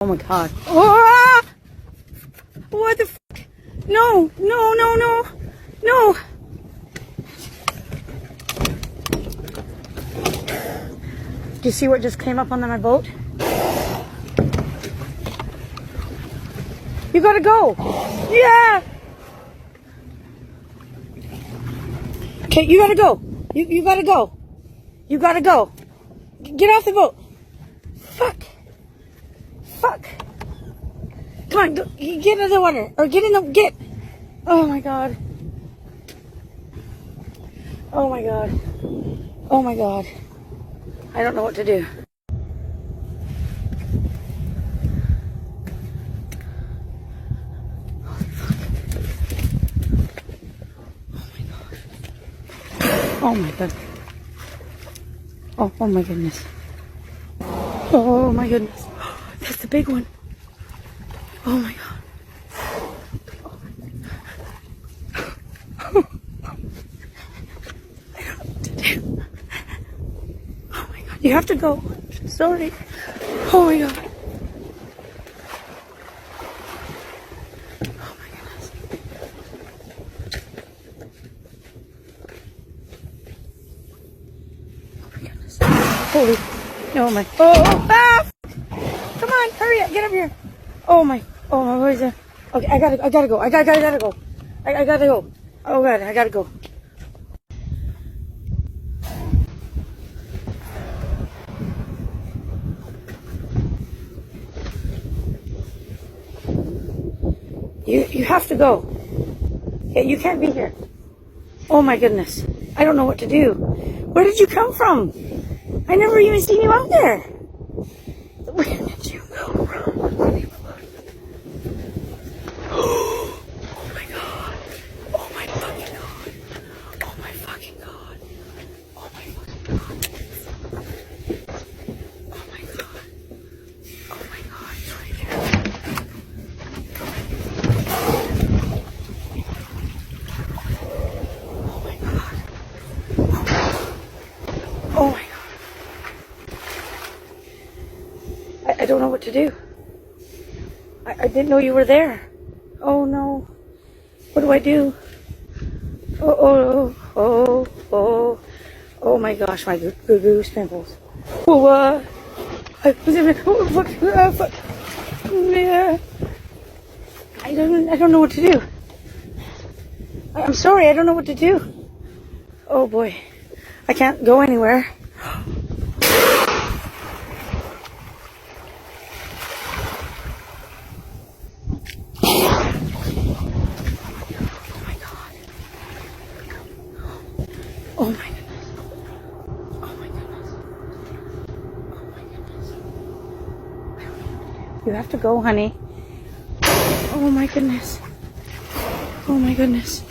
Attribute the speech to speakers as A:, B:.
A: Oh my god. Oh! What the fuck? No, no, no, no, no. Do you see what just came up on my boat? You gotta go. Yeah. Okay, you gotta go. You gotta go. You gotta go. Get off the boat. Fuck. Fuck. Come on, go, get in the water. Or get in the, get. Oh my god. Oh my god. Oh my god. I don't know what to do. Oh my god. Oh my goodness. Oh my goodness. That's the big one. Oh my god. I don't know what to do. Oh my god. You have to go. Sorry. Oh my god. Oh my goodness. Oh my goodness. Holy. Oh my. Oh, ah! Come on, hurry up, get up here. Oh my, where's that? Okay, I gotta go. I gotta go. I gotta go. Oh god, I gotta go. You have to go. Yeah, you can't be here. Oh my goodness. I don't know what to do. Where did you come from? I never even seen you out there. Where did you come from? Oh my god. Oh my fucking god. Oh my fucking god. Oh my fucking god. Oh my god. Oh my god. It's right there. Oh my god. Oh my god. I don't know what to do. I didn't know you were there. Oh no. What do I do? Oh my gosh, my goose pimples. Oh, fuck. Yeah. I don't know what to do. I'm sorry, I don't know what to do. Oh boy. I can't go anywhere. Oh my goodness. Oh my goodness. Oh my goodness. You have to go, honey. Oh my goodness. Oh my goodness.